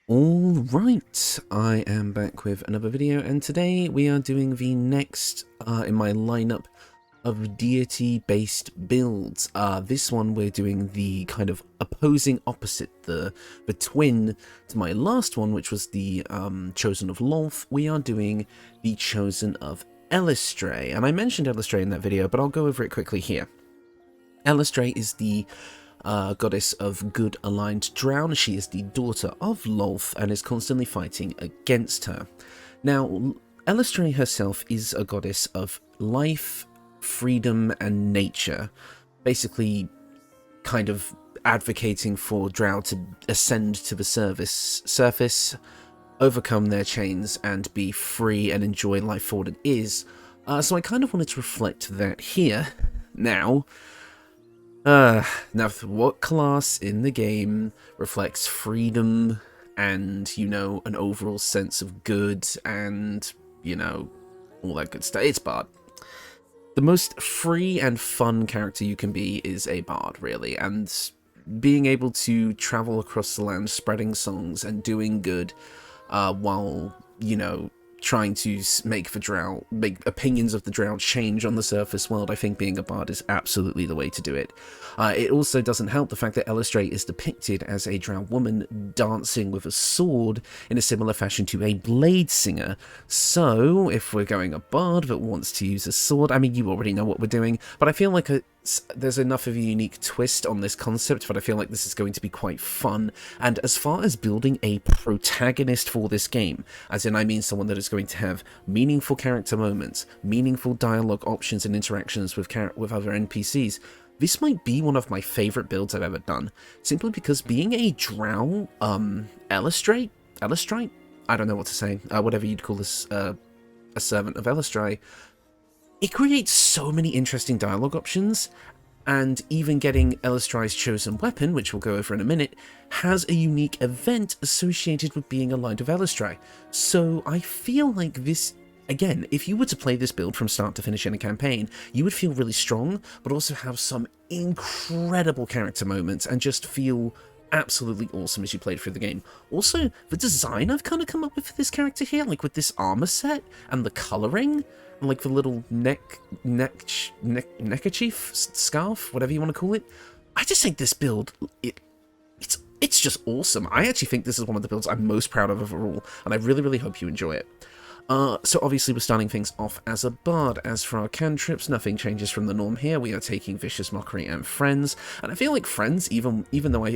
Alright, I am back with another video, and today we are doing the next in my lineup of deity-based builds. This one we're doing the kind of opposing opposite, the twin to my last one, which was the Chosen of Lolth. We are doing the Chosen of Eilistraee, and I mentioned Eilistraee in that video, but I'll go over it quickly here. Eilistraee is the goddess of good aligned Drow. She is the daughter of Lolth and is constantly fighting against her. Now, Eilistraee herself is a goddess of life, freedom, and nature, basically kind of advocating for Drow to ascend to the surface, overcome their chains, and be free and enjoy life for what it is. So I kind of wanted to reflect that here. Now, what class in the game reflects freedom and, you know, an overall sense of good and, you know, all that good stuff? It's Bard. The most free and fun character you can be is a Bard, really, and being able to travel across the land spreading songs and doing good while, you know, trying to make opinions of the Drow change on the surface world. I think being a Bard is absolutely the way to do it. It also doesn't help the fact that Eilistraee is depicted as a Drow woman dancing with a sword in a similar fashion to a Bladesinger. So, if we're going a Bard that wants to use a sword, I mean, you already know what we're doing, but I feel like there's enough of a unique twist on this concept that I feel like this is going to be quite fun. And as far as building a protagonist for this game, as in I mean someone that is going to have meaningful character moments, meaningful dialogue options and interactions with other NPCs, this might be one of my favourite builds I've ever done, simply because being a Drow, Eilistraee? I don't know what to say, whatever you'd call this, a servant of Eilistraee, it creates so many interesting dialogue options, and even getting Eilistraee's chosen weapon, which we'll go over in a minute, has a unique event associated with being aligned with Eilistraee. So I feel like this, again, if you were to play this build from start to finish in a campaign, you would feel really strong, but also have some incredible character moments and just feel absolutely awesome as you played through the game. Also, the design I've kind of come up with for this character here, like with this armor set and the colouring, and like the little neckerchief, scarf, whatever you want to call it. I just think this build, it's just awesome. I actually think this is one of the builds I'm most proud of overall, and I really, really hope you enjoy it. So obviously we're starting things off as a Bard. As for our cantrips, nothing changes from the norm here. We are taking Vicious Mockery and Friends, and I feel like Friends, even though I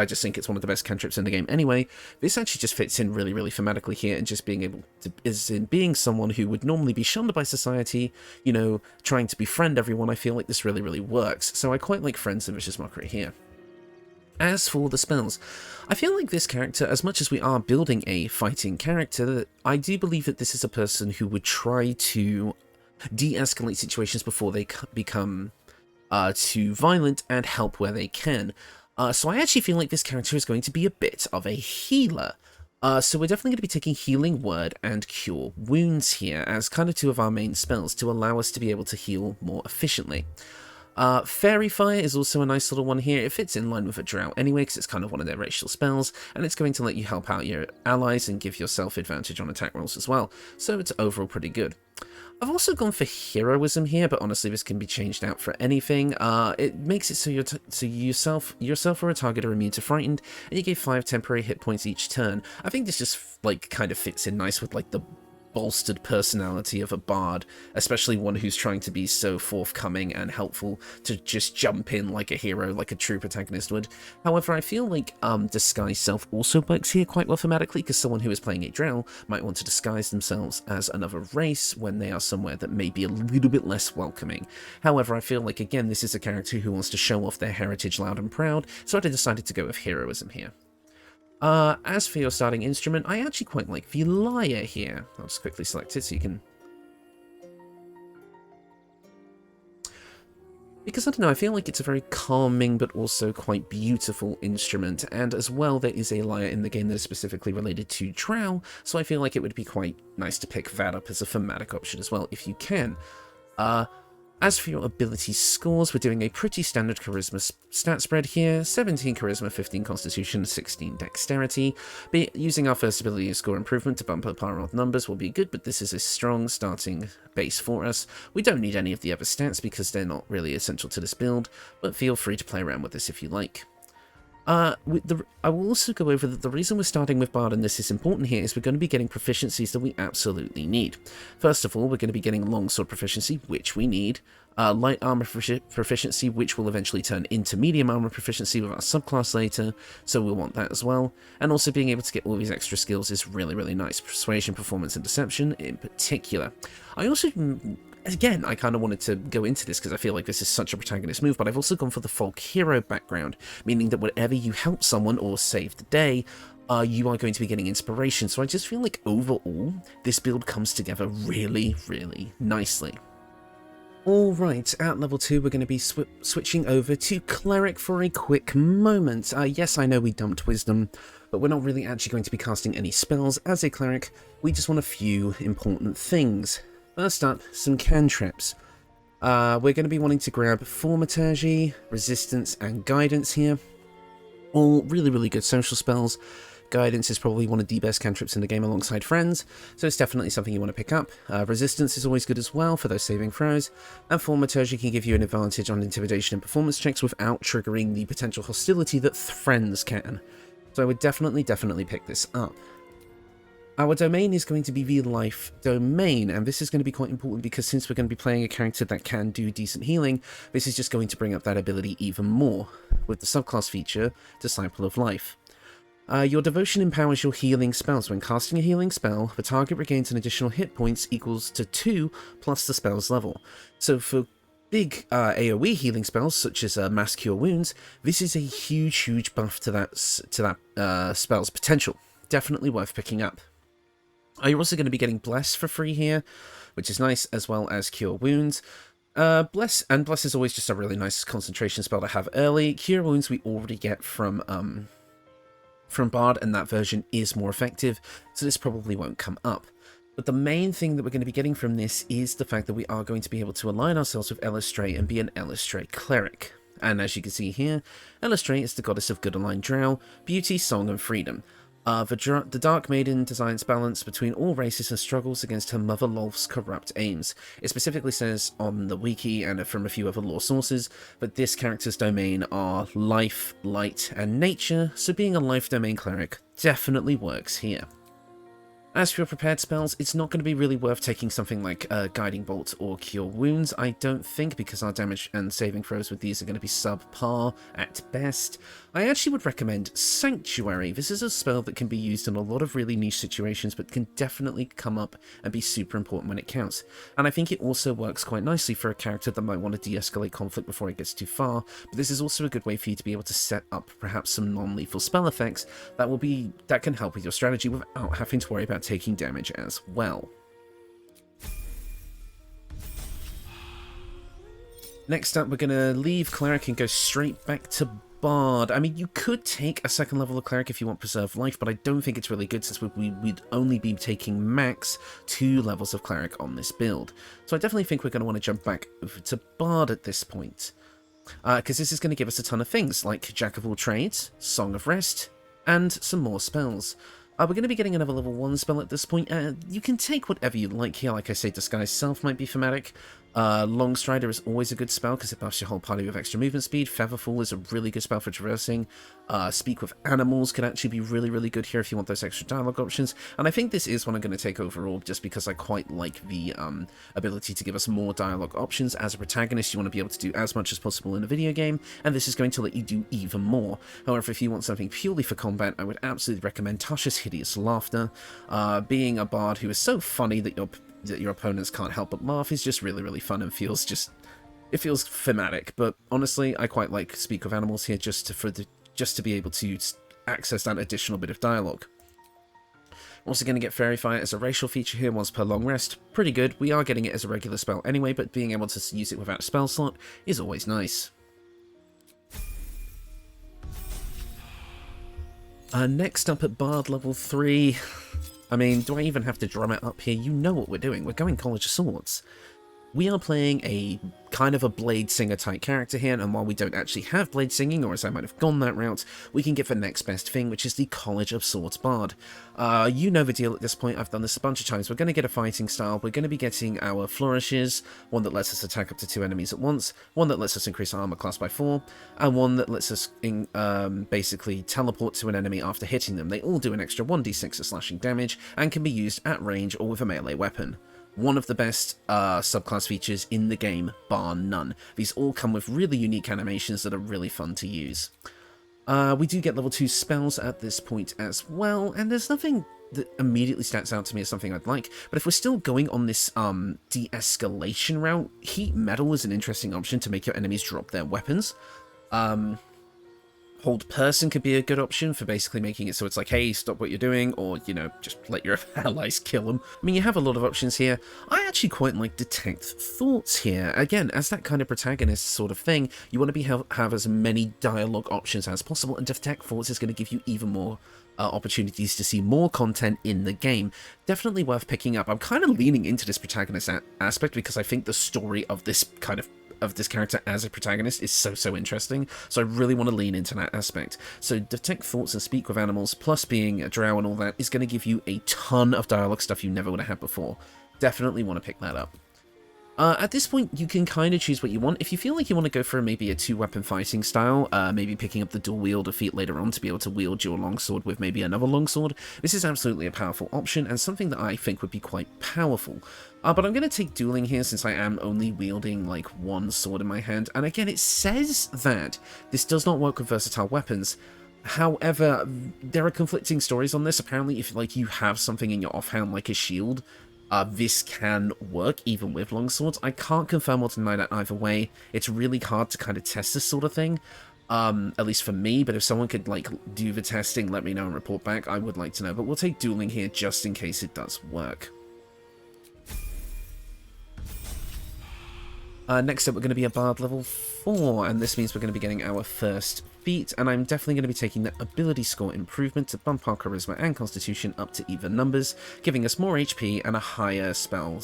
just think it's one of the best cantrips in the game anyway, this actually just fits in really, really thematically here, and just being able to, is in being someone who would normally be shunned by society, you know, trying to befriend everyone, I feel like this really, really works. So I quite like Friends and Vicious Mockery here. As for the spells, I feel like this character, as much as we are building a fighting character, I do believe that this is a person who would try to de-escalate situations before they become too violent and help where they can. So I actually feel like this character is going to be a bit of a healer. So we're definitely going to be taking Healing Word and Cure Wounds here as kind of two of our main spells to allow us to be able to heal more efficiently. Fairy Fire is also a nice little one here. It fits in line with a Drow anyway, because it's kind of one of their racial spells, and it's going to let you help out your allies and give yourself advantage on attack rolls as well, so it's overall pretty good. I've also gone for Heroism here, but honestly this can be changed out for anything. It makes it so yourself or a target are immune to Frightened, and you give 5 temporary hit points each turn. I think this just like kind of fits in nice with like the bolstered personality of a Bard, especially one who's trying to be so forthcoming and helpful to just jump in like a hero, like a true protagonist would. However, I feel like Disguise Self also works here quite well thematically, because someone who is playing a Drow might want to disguise themselves as another race when they are somewhere that may be a little bit less welcoming. However, I feel like, again, this is a character who wants to show off their heritage loud and proud, so I decided to go with Heroism here. As for your starting instrument, I actually quite like the lyre here. I'll just quickly select it so you can... Because, I don't know, I feel like it's a very calming but also quite beautiful instrument, and as well there is a lyre in the game that is specifically related to Drow, so I feel like it would be quite nice to pick that up as a thematic option as well, if you can. As for your ability scores, we're doing a pretty standard charisma stat spread here. 17 charisma, 15 constitution, 16 dexterity. Using our first ability score improvement to bump up our odd numbers will be good, but this is a strong starting base for us. We don't need any of the other stats because they're not really essential to this build, but feel free to play around with this if you like. I will also go over that the reason we're starting with Bard and this is important here is we're going to be getting proficiencies that we absolutely need. First of all, we're going to be getting longsword proficiency, which we need, light armor proficiency, which will eventually turn into medium armor proficiency with our subclass later, so we'll want that as well, and also being able to get all these extra skills is really, really nice. Persuasion, performance, and deception in particular. I also... Again, I kind of wanted to go into this because I feel like this is such a protagonist move, but I've also gone for the folk hero background, meaning that whenever you help someone or save the day, you are going to be getting inspiration. So I just feel like overall, this build comes together really, really nicely. Alright, at level 2 we're going to be switching over to Cleric for a quick moment. Yes, I know we dumped Wisdom, but we're not really actually going to be casting any spells as a Cleric. We just want a few important things. First up, some cantrips. We're going to be wanting to grab Thaumaturgy, Resistance, and Guidance here. All really, really good social spells. Guidance is probably one of the best cantrips in the game alongside Friends, so it's definitely something you want to pick up. Resistance is always good as well for those saving throws, and Thaumaturgy can give you an advantage on Intimidation and Performance checks without triggering the potential hostility that Friends can. So I would definitely pick this up. Our domain is going to be the life domain, and this is going to be quite important because since we're going to be playing a character that can do decent healing, this is just going to bring up that ability even more, with the subclass feature, Disciple of Life. Your devotion empowers your healing spells. When casting a healing spell, the target regains an additional hit points equals to 2 plus the spell's level. So for big AoE healing spells, such as Mass Cure Wounds, this is a huge buff to that spell's potential. Definitely worth picking up. You're also going to be getting Bless for free here, which is nice, as well as Cure Wounds. Bless is always just a really nice concentration spell to have early. Cure Wounds we already get from Bard, and that version is more effective, so this probably won't come up. But the main thing that we're going to be getting from this is the fact that we are going to be able to align ourselves with Eilistraee and be an Eilistraee Cleric. And as you can see here, Eilistraee is the goddess of good aligned Drow, beauty, song, and freedom. The Dark Maiden designs balance between all races and struggles against her mother Lolth's corrupt aims. It specifically says on the wiki and from a few other lore sources that this character's domain are life, light, and nature, so being a life domain cleric definitely works here. As for your prepared spells, it's not going to be really worth taking something like Guiding Bolt or Cure Wounds, I don't think, because our damage and saving throws with these are going to be subpar at best. I actually would recommend Sanctuary. This is a spell that can be used in a lot of really niche situations, but can definitely come up and be super important when it counts. And I think it also works quite nicely for a character that might want to de-escalate conflict before it gets too far, but this is also a good way for you to be able to set up perhaps some non-lethal spell effects that can help with your strategy without having to worry about taking damage as well. Next up, we're going to leave Cleric and go straight back to Bard. I mean, you could take a second level of Cleric if you want Preserve Life, but I don't think it's really good since we'd only be taking max 2 levels of Cleric on this build. So I definitely think we're going to want to jump back over to Bard at this point. Because this is going to give us a ton of things, like Jack of all trades, Song of Rest, and some more spells. We're going to be getting another level 1 spell at this point. You can take whatever you like here. Like I say, Disguise Self might be thematic. Longstrider is always a good spell because it buffs your whole party with extra movement speed. Featherfall is a really good spell for traversing. Speak with Animals can actually be really, really good here if you want those extra dialogue options. And I think this is one I'm going to take overall just because I quite like the ability to give us more dialogue options. As a protagonist, you want to be able to do as much as possible in a video game, and this is going to let you do even more. However, if you want something purely for combat, I would absolutely recommend Tasha's Hideous Laughter. Being a bard who is so funny that your opponents can't help but laugh is just really, really fun and feels thematic. But honestly, I quite like Speak with Animals here just to be able to access that additional bit of dialogue. Also going to get Fairy Fire as a racial feature here once per long rest. Pretty good. We are getting it as a regular spell anyway, but being able to use it without a spell slot is always nice. Next up at Bard level 3. I mean, do I even have to drum it up here? You know what we're doing. We're going College of Swords. we are playing a kind of a Bladesinger type character here, and while we don't actually have blade singing, or as I might have gone that route, we can get the next best thing, which is the College of Swords Bard. You know the deal at this point. I've done this a bunch of times. We're going to get a fighting style. We're going to be getting our flourishes, one that lets us attack up to 2 enemies at once, one that lets us increase our armor class by 4, and one that lets us basically teleport to an enemy after hitting them. They all do an extra 1d6 of slashing damage, and can be used at range or with a melee weapon. One of the best subclass features in the game, bar none. These all come with really unique animations that are really fun to use. We do get level 2 spells at this point as well, and there's nothing that immediately stands out to me as something I'd like, but if we're still going on this de-escalation route, heat metal is an interesting option to make your enemies drop their weapons. Hold person could be a good option for basically making it so it's like, hey, stop what you're doing, or, you know, just let your allies kill them. I mean, you have a lot of options here. I actually quite like detect thoughts here. Again, as that kind of protagonist sort of thing, you want to have as many dialogue options as possible, and detect thoughts is going to give you even more opportunities to see more content in the game. Definitely worth picking up. I'm kind of leaning into this protagonist aspect because I think the story of this this character as a protagonist is so interesting, so I really want to lean into that aspect. So detect thoughts and speak with animals, plus being a drow and all that, is going to give you a ton of dialogue stuff you never would have had before. Definitely want to pick that up. At this point, you can kind of choose what you want. If you feel like you want to go for maybe a 2-weapon fighting style, maybe picking up the dual wielder feat later on to be able to wield your longsword with maybe another longsword, this is absolutely a powerful option, and something that I think would be quite powerful. But I'm going to take dueling here since I am only wielding like 1 sword in my hand, and again, it says that this does not work with versatile weapons. However, there are conflicting stories on this. Apparently, if like you have something in your offhand like a shield, this can work even with longswords. I can't confirm or deny that either way. It's really hard to kind of test this sort of thing, at least for me, but if someone could like do the testing, let me know and report back. I would like to know, but we'll take dueling here just in case it does work. Next up, we're going to be a Bard level 4, and this means we're going to be getting our first feat, and I'm definitely going to be taking the ability score improvement to bump our charisma and constitution up to even numbers, giving us more HP and a higher spell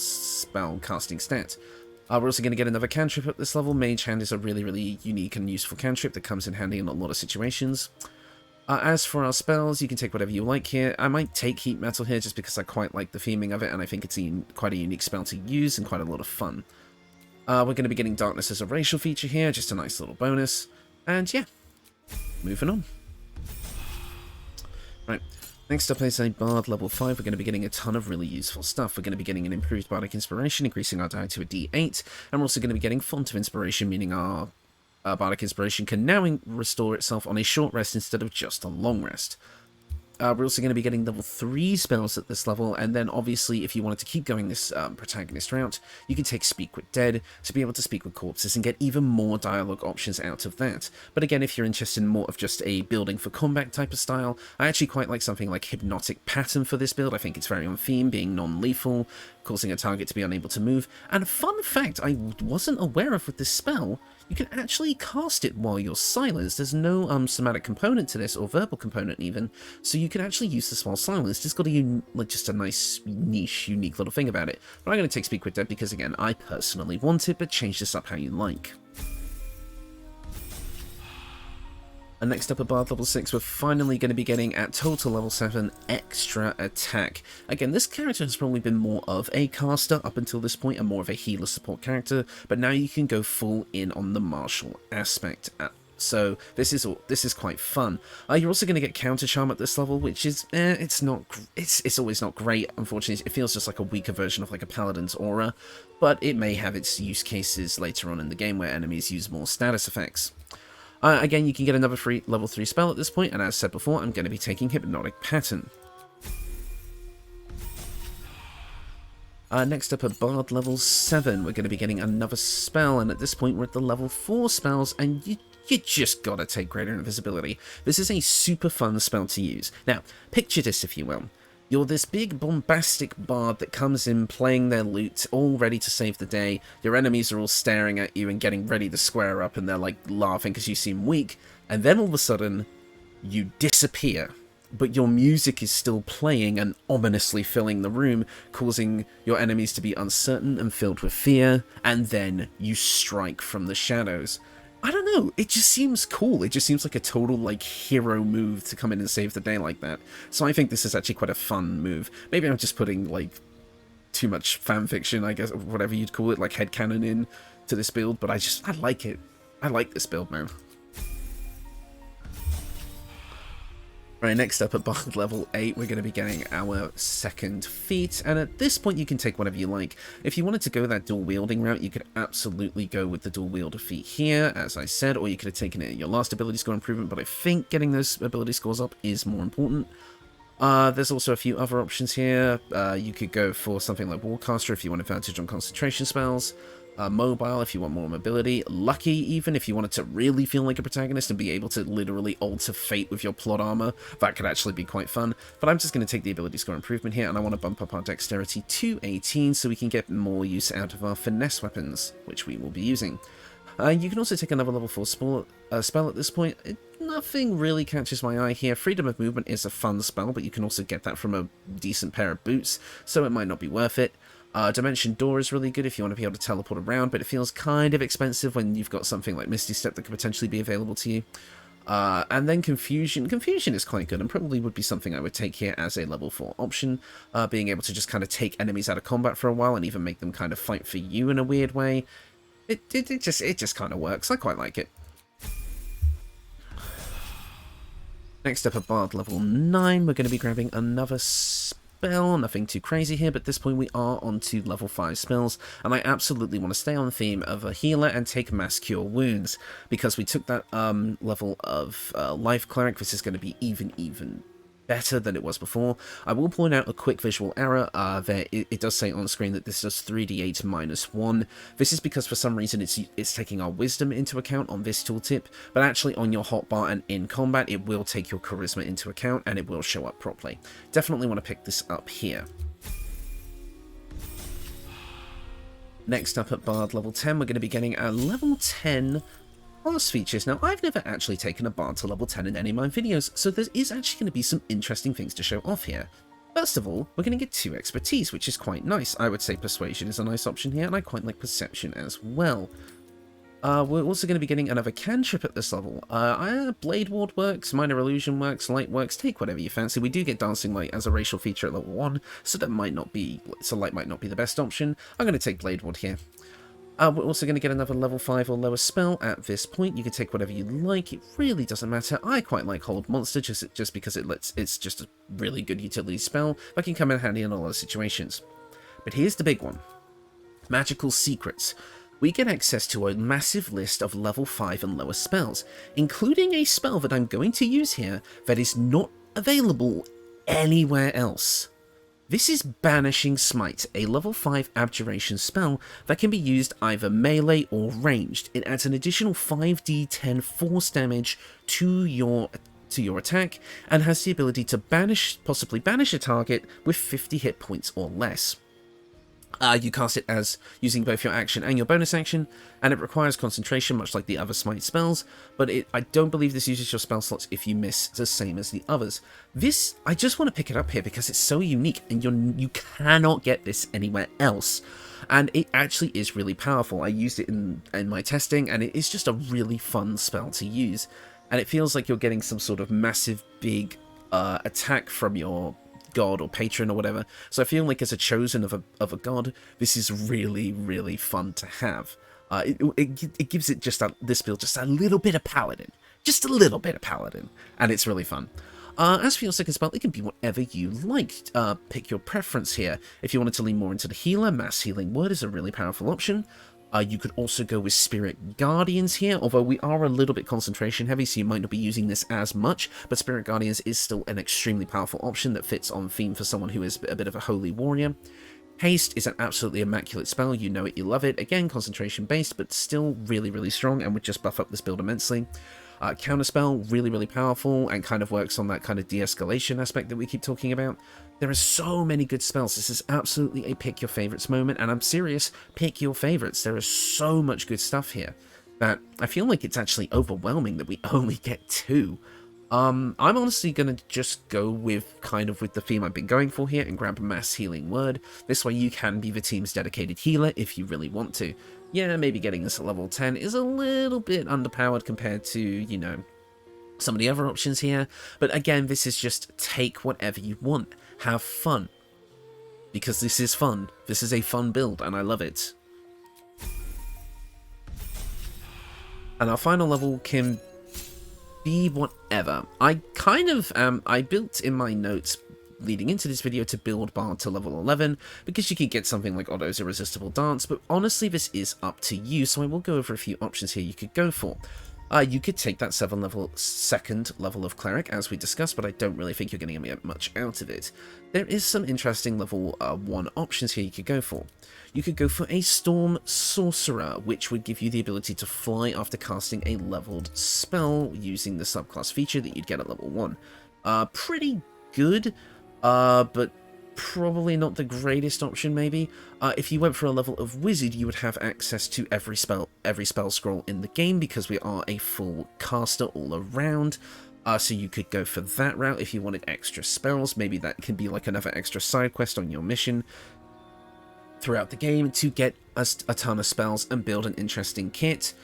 casting stat. We're also going to get another cantrip at this level. Mage Hand is a really unique and useful cantrip that comes in handy in a lot of situations. As for our spells, you can take whatever you like here. I might take Heat Metal here just because I quite like the theming of it, and I think it's quite a unique spell to use and quite a lot of fun. We're going to be getting Darkness as a racial feature here, just a nice little bonus. And yeah, moving on. Right, next up is a Bard level 5. We're going to be getting a ton of really useful stuff. We're going to be getting an improved Bardic Inspiration, increasing our die to a D8. And we're also going to be getting Font of Inspiration, meaning our Bardic Inspiration can now restore itself on a short rest instead of just a long rest. We're also going to be getting level 3 spells at this level, and then obviously if you wanted to keep going this protagonist route, you can take Speak with Dead to be able to speak with corpses and get even more dialogue options out of that. But again, if you're interested in more of just a building for combat type of style, I actually quite like something like Hypnotic Pattern for this build. I think it's very on theme, being non-lethal, causing a target to be unable to move. And a fun fact I wasn't aware of with this spell, you can actually cast it while you're silenced. There's no somatic component to this, or verbal component even, so you can actually use this while silenced. It's got just a nice, niche, unique little thing about it. But I'm going to take Speak with Dead because, again, I personally want it, but change this up how you like. And next up at Bard level 6, we're finally going to be getting at total level 7 extra attack. Again, this character has probably been more of a caster up until this point, and more of a healer support character, but now you can go full in on the martial aspect. So this is quite fun. You're also going to get counter charm at this level, which is it's always not great. Unfortunately, it feels just like a weaker version of like a paladin's aura, but it may have its use cases later on in the game where enemies use more status effects. Again, you can get another level 3 spell at this point, and as said before, I'm going to be taking Hypnotic Pattern. Next up at Bard level 7, we're going to be getting another spell, and at this point we're at the level 4 spells, and you just gotta take Greater Invisibility. This is a super fun spell to use. Now, picture this if you will. You're this big bombastic bard that comes in playing their lute, all ready to save the day. Your enemies are all staring at you and getting ready to square up, and they're like laughing because you seem weak, and then all of a sudden, you disappear. but your music is still playing and ominously filling the room, causing your enemies to be uncertain and filled with fear, and then you strike from the shadows. I don't know, it just seems cool. It just seems like a total, like, hero move to come in and save the day like that. So I think this is actually quite a fun move. Maybe I'm just putting, like, too much fanfiction, I guess, or whatever you'd call it, like headcanon in to this build, but I like it. I like this build, man. Right, next up at Bard level 8, we're going to be getting our second feat, and at this point you can take whatever you like. If you wanted to go that dual wielding route, you could absolutely go with the dual wielder feat here, as I said, or you could have taken it at your last ability score improvement, but I think getting those ability scores up is more important. There's also a few other options here. You could go for something like Warcaster if you want advantage on concentration spells. Mobile if you want more mobility, Lucky even if you wanted to really feel like a protagonist and be able to literally alter fate with your plot armor. That could actually be quite fun, but I'm just going to take the ability score improvement here, and I want to bump up our dexterity to 18 so we can get more use out of our finesse weapons, which we will be using. You can also take another level 4 spell at this point. Nothing really catches my eye here. Freedom of movement is a fun spell, but you can also get that from a decent pair of boots, so it might not be worth it. Dimension Door is really good if you want to be able to teleport around, but it feels kind of expensive when you've got something like Misty Step that could potentially be available to you. And then Confusion. Confusion is quite good and probably would be something I would take here as a level 4 option. Being able to just kind of take enemies out of combat for a while and even make them kind of fight for you in a weird way. It just kind of works. I quite like it. Next up at Bard level 9, we're going to be grabbing another spell. Nothing too crazy here, but at this point we are on to level 5 spells, and I absolutely want to stay on the theme of a healer and take Mass Cure Wounds, because we took that level of Life Cleric. This is going to be even better than it was before. I will point out a quick visual error. It does say on screen that this does 3d8 minus 1. This is because for some reason it's taking our wisdom into account on this tooltip, but actually on your hotbar and in combat it will take your charisma into account and it will show up properly. Definitely want to pick this up here. Next up at Bard level 10, we're going to be getting a level 10 class features. Now, I've never actually taken a Bard to level 10 in any of my videos, so there is actually going to be some interesting things to show off here. First of all, we're going to get 2 expertise, which is quite nice. I would say Persuasion is a nice option here, and I quite like Perception as well. We're also going to be getting another cantrip at this level. Blade Ward works, Minor Illusion works, Light works, take whatever you fancy. We do get Dancing Light as a racial feature at level 1, so Light might not be the best option. I'm going to take Blade Ward here. We're also going to get another level 5 or lower spell at this point. You can take whatever you like, it really doesn't matter. I quite like Hold Monster just because it's just a really good utility spell that can come in handy in a lot of situations. But here's the big one. Magical Secrets. We get access to a massive list of level 5 and lower spells, including a spell that I'm going to use here that is not available anywhere else. This is Banishing Smite, a level 5 abjuration spell that can be used either melee or ranged. It adds an additional 5d10 force damage to your attack and has the ability to possibly banish a target with 50 hit points or less. You cast it as using both your action and your bonus action, and it requires concentration much like the other Smite spells, but I don't believe this uses your spell slots if you miss, the same as the others. This, I just want to pick it up here because it's so unique, and you cannot get this anywhere else. And it actually is really powerful. I used it in my testing, and it is just a really fun spell to use. And it feels like you're getting some sort of massive, big attack from your god or patron or whatever. So I feel like as a chosen of a god, this is really fun to have. It gives it this build just a little bit of paladin, and it's really fun. As for your second spell, it can be whatever you like. Pick your preference here. If you wanted to lean more into the healer, Mass Healing Word is a really powerful option. You could also go with Spirit Guardians here, although we are a little bit concentration heavy, so you might not be using this as much, but Spirit Guardians is still an extremely powerful option that fits on theme for someone who is a bit of a holy warrior. Haste is an absolutely immaculate spell, you know it, you love it. Again, concentration based, but still really strong and would just buff up this build immensely. Counterspell, really powerful, and kind of works on that kind of de-escalation aspect that we keep talking about. There are so many good spells. This is absolutely a pick your favorites moment, and I'm serious, pick your favorites. There is so much good stuff here that I feel like it's actually overwhelming that we only get 2. I'm honestly going to just go with with the theme I've been going for here and grab Mass Healing Word. This way you can be the team's dedicated healer if you really want to. Yeah, maybe getting this at level 10 is a little bit underpowered compared to, you know, some of the other options here. But again, this is just take whatever you want. Have fun. Because this is fun. This is a fun build and I love it. And our final level can be whatever. I I built in my notes leading into this video to build Bard to level 11, because you could get something like Otto's Irresistible Dance, but honestly this is up to you, so I will go over a few options here you could go for. You could take that 2nd level of Cleric, as we discussed, but I don't really think you're going to get much out of it. There is some interesting level 1 options here you could go for. You could go for a Storm Sorcerer, which would give you the ability to fly after casting a leveled spell using the subclass feature that you'd get at level 1. Pretty good, but probably not the greatest option, maybe. If you went for a level of Wizard, you would have access to every spell scroll in the game, because we are a full caster all around. So you could go for that route if you wanted extra spells. Maybe that could be like another extra side quest on your mission throughout the game to get a ton of spells and build an interesting kit.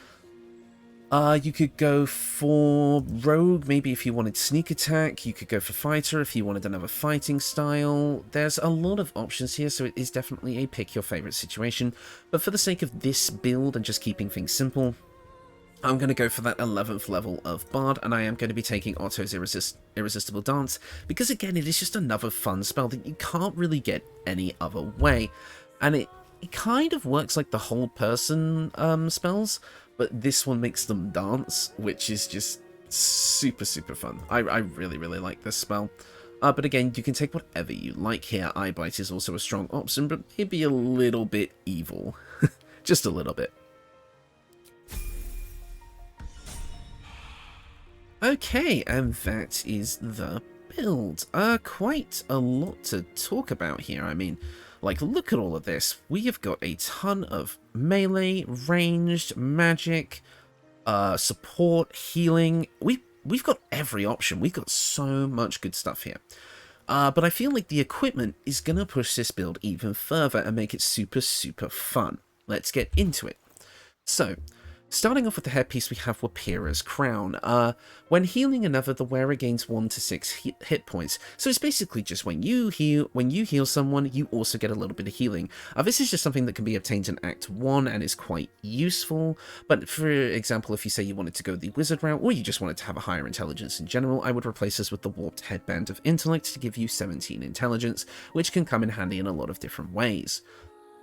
You could go for Rogue, maybe if you wanted sneak attack. You could go for Fighter if you wanted another fighting style. There's a lot of options here, so it is definitely a pick your favorite situation. But for the sake of this build and just keeping things simple, I'm going to go for that 11th level of Bard, and I am going to be taking Otto's Irresistible Dance, because again, it is just another fun spell that you can't really get any other way. And it kind of works like the hold person spells, but this one makes them dance, which is just super, super fun. I really, really like this spell. But again, you can take whatever you like here. Eye Bite is also a strong option, but maybe a little bit evil. Just a little bit. Okay, and that is the build. Quite a lot to talk about here. I mean, like, look at all of this. We have got a ton of melee, ranged, magic, support, healing. We've got every option. We've got so much good stuff here. But I feel like the equipment is going to push this build even further and make it super, super fun. Let's get into it. So, starting off with the headpiece, we have Wapira's Crown. When healing another, the wearer gains 1 to 6 hit points. So it's basically just when you heal someone, you also get a little bit of healing. This is just something that can be obtained in Act 1 and is quite useful. But for example, if you say you wanted to go the wizard route, or you just wanted to have a higher intelligence in general, I would replace this with the Warped Headband of Intellect to give you 17 intelligence, which can come in handy in a lot of different ways.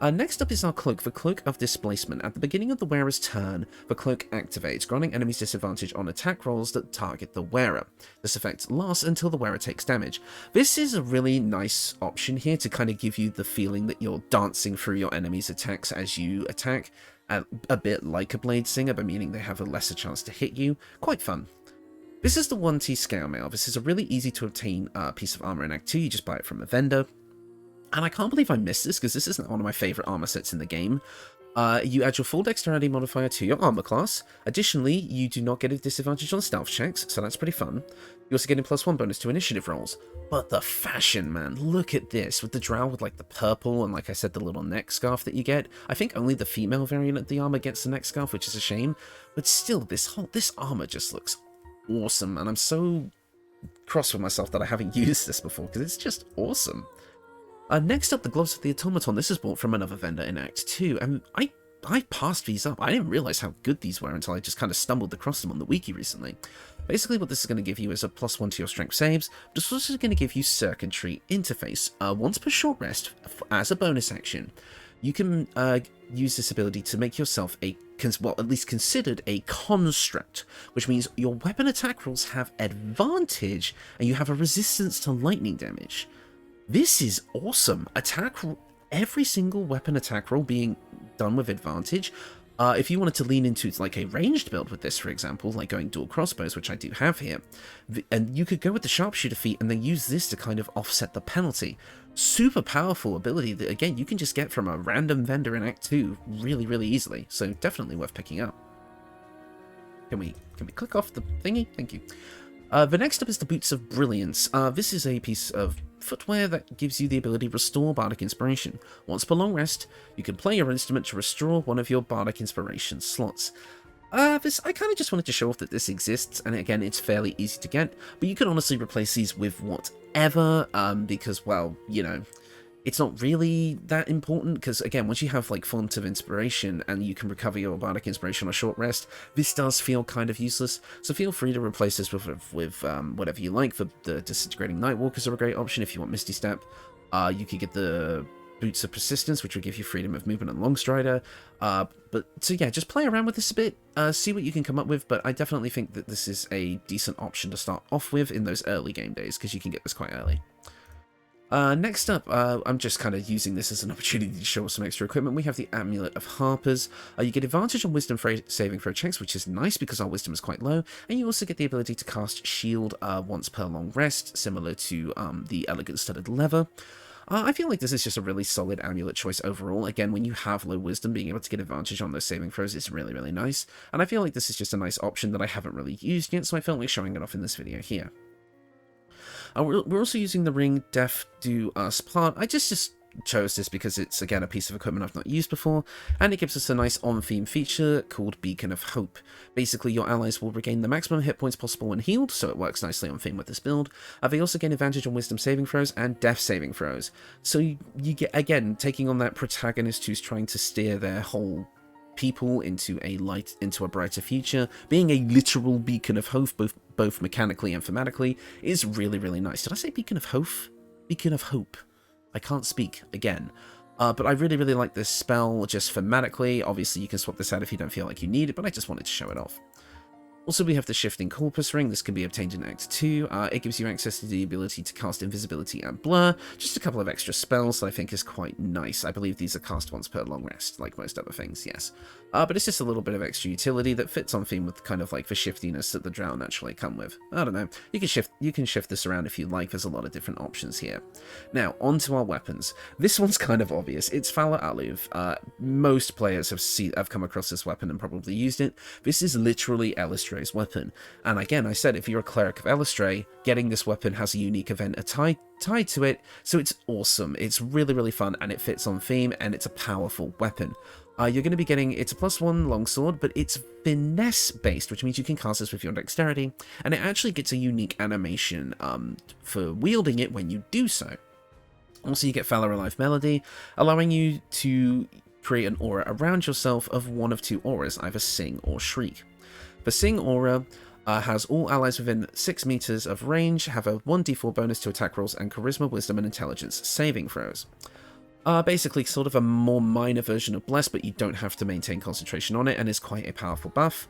Next up is our Cloak, the Cloak of Displacement. At the beginning of the wearer's turn, the cloak activates, granting enemies disadvantage on attack rolls that target the wearer. This effect lasts until the wearer takes damage. This is a really nice option here to kind of give you the feeling that you're dancing through your enemy's attacks as you attack, a bit like a Bladesinger, but meaning they have a lesser chance to hit you. Quite fun. This is the 1T Scale Mail. This is a really easy to obtain piece of armor in Act 2. You just buy it from a vendor. And I can't believe I missed this, because this isn't one of my favourite armor sets in the game. You add your full dexterity modifier to your armor class. Additionally, you do not get a disadvantage on stealth checks, so that's pretty fun. You also get a +1 bonus to initiative rolls. But the fashion, man, look at this, with the Drow with like the purple and, like I said, the little neck scarf that you get. I think only the female variant of the armor gets the neck scarf, which is a shame. But still, this armor just looks awesome, and I'm so cross with myself that I haven't used this before, because it's just awesome. Next up, the Gloves of the Automaton. This is bought from another vendor in Act 2, and I passed these up. I didn't realise how good these were until I just kind of stumbled across them on the wiki recently. Basically, what this is going to give you is a +1 to your strength saves, but it's also going to give you Circuitry Interface. Once per short rest, as a bonus action, you can use this ability to make yourself at least considered a construct, which means your weapon attack rolls have advantage, and you have a resistance to lightning damage. This is awesome. Every single weapon attack roll being done with advantage. If you wanted to lean into like a ranged build with this, for example, like going dual crossbows, which I do have here, and you could go with the sharpshooter feat and then use this to kind of offset the penalty. Super powerful ability that, again, you can just get from a random vendor in Act 2 really, really easily. So definitely worth picking up. Can we click off the thingy? Thank you. The next up is the Boots of Brilliance. This is a piece of footwear that gives you the ability to restore Bardic Inspiration. Once per long rest, you can play your instrument to restore one of your Bardic Inspiration slots. I kind of just wanted to show off that this exists, and again, it's fairly easy to get, but you can honestly replace these with whatever, because, well, you know, it's not really that important, because, again, once you have, like, Font of Inspiration, and you can recover your Bardic Inspiration on a short rest, this does feel kind of useless, so feel free to replace this with whatever you like. The Disintegrating Nightwalkers are a great option if you want Misty Step. You could get the Boots of Persistence, which will give you freedom of movement and Longstrider. So yeah, just play around with this a bit, see what you can come up with, but I definitely think that this is a decent option to start off with in those early game days, because you can get this quite early. Next up, I'm just kind of using this as an opportunity to show some extra equipment. We have the Amulet of Harpers. You get advantage on Wisdom saving throw checks, which is nice because our Wisdom is quite low, and you also get the ability to cast Shield once per long rest, similar to the Elegant Studded Leather. I feel like this is just a really solid amulet choice overall. Again, when you have low wisdom, being able to get advantage on those saving throws is really, really nice. And I feel like this is just a nice option that I haven't really used yet, so I felt like showing it off in this video here. We're also using the ring Death Do Us plant. I just chose this because it's, again, a piece of equipment I've not used before, and it gives us a nice on-theme feature called Beacon of Hope. Basically, your allies will regain the maximum hit points possible when healed, so it works nicely on theme with this build. They also gain advantage on Wisdom saving throws and Death saving throws. So you get, again, taking on that protagonist who's trying to steer their whole people into a brighter future. Being a literal Beacon of Hope, both mechanically and thematically, is really, really nice. Did I say Beacon of Hope? Beacon of Hope. I can't speak again. But I really, really like this spell just thematically. Obviously, you can swap this out if you don't feel like you need it, but I just wanted to show it off. Also, we have the Shifting Corpus Ring. This can be obtained in Act 2. It gives you access to the ability to cast Invisibility and Blur. Just a couple of extra spells that I think is quite nice. I believe these are cast once per long rest, like most other things, yes. But it's just a little bit of extra utility that fits on theme with kind of like the shiftiness that the Drow naturally come with. I don't know. You can shift this around if you like. There's a lot of different options here. Now, on to our weapons. This one's kind of obvious. It's Fala Aluv. Most players have come across this weapon and probably used it. This is literally Eilistraee's weapon. And again, I said, if you're a Cleric of Eilistraee, getting this weapon has a unique event tied to it, so it's awesome. It's really, really fun, and it fits on theme, and it's a powerful weapon. You're going to be getting, it's a +1 longsword, but it's finesse based, which means you can cast this with your dexterity, and it actually gets a unique animation for wielding it when you do so. Also, you get Fala Alive Melody, allowing you to create an aura around yourself of one of two auras, either Sing or Shriek. The Sing aura has all allies within 6 meters of range have a 1d4 bonus to attack rolls and Charisma, Wisdom, and Intelligence saving throws. Basically sort of a more minor version of Bless, but you don't have to maintain concentration on it, and is quite a powerful buff.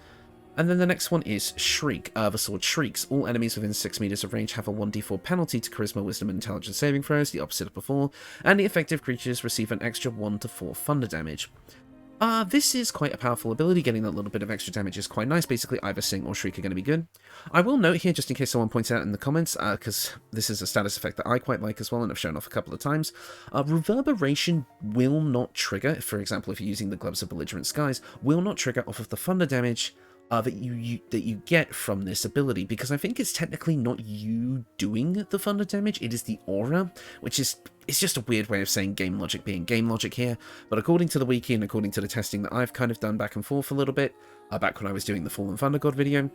And then the next one is Shriek. The sword shrieks. All enemies within 6 meters of range have a 1d4 penalty to Charisma, Wisdom, and Intelligence saving throws, the opposite of before, and the effective creatures receive an extra 1 to 4 thunder damage. This is quite a powerful ability. Getting that little bit of extra damage is quite nice. Basically, either Sing or Shriek are going to be good. I will note here, just in case someone points out in the comments, because this is a status effect that I quite like as well, and I've shown off a couple of times. Reverberation will not trigger, for example, if you're using the Gloves of Belligerent Skies, will not trigger off of the thunder damage that you get from this ability, because I think it's technically not you doing the thunder damage, it is the aura, which is, it's just a weird way of saying game logic being game logic here, but according to the wiki and according to the testing that I've kind of done back and forth a little bit, back when I was doing the Fallen Thunder God video,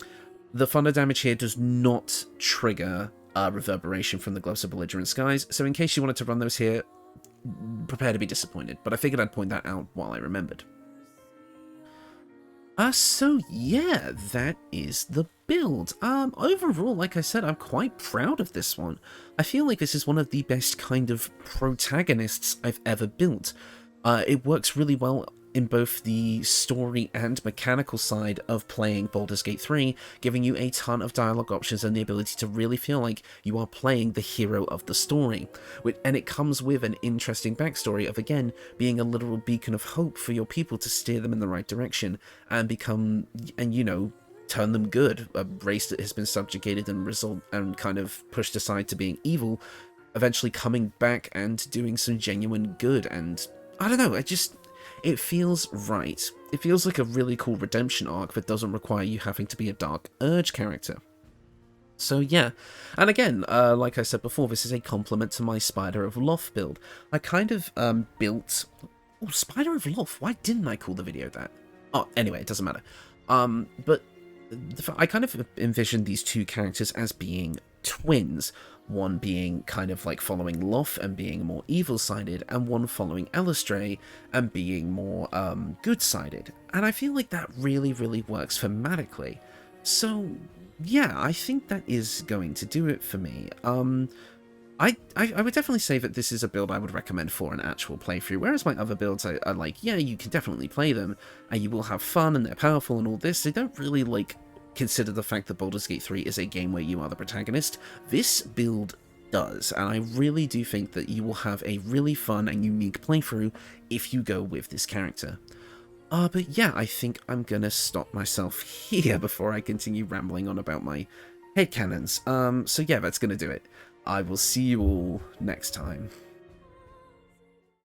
the thunder damage here does not trigger reverberation from the Gloves of Belligerent Skies, so in case you wanted to run those here, prepare to be disappointed, but I figured I'd point that out while I remembered. So yeah, that is the build. Overall, like I said, I'm quite proud of this one. I feel like this is one of the best kind of protagonists I've ever built. It works really well in both the story and mechanical side of playing Baldur's Gate 3, giving you a ton of dialogue options and the ability to really feel like you are playing the hero of the story. And it comes with an interesting backstory of, again, being a literal beacon of hope for your people to steer them in the right direction and become, and you know, turn them good. A race that has been subjugated and kind of pushed aside to being evil, eventually coming back and doing some genuine good. And I don't know, it feels right. It feels like a really cool redemption arc that doesn't require you having to be a Dark Urge character. So yeah, and again, like I said before, this is a compliment to my Spider of Loth build. I kind of built... Oh, Spider of Loth, why didn't I call the video that? Oh, anyway, it doesn't matter. But I kind of envisioned these two characters as being twins. One being kind of like following Loth and being more evil-sided, and one following Eilistraee and being more good-sided. And I feel like that really, really works thematically. So yeah, I think that is going to do it for me. I would definitely say that this is a build I would recommend for an actual playthrough, whereas my other builds are like, yeah, you can definitely play them, and you will have fun, and they're powerful and all this. They don't really, like, consider the fact that Baldur's Gate 3 is a game where you are the protagonist. This build does, and I really do think that you will have a really fun and unique playthrough if you go with this character. But yeah, I think I'm gonna stop myself here before I continue rambling on about my headcanons. So yeah, that's gonna do it. I will see you all next time.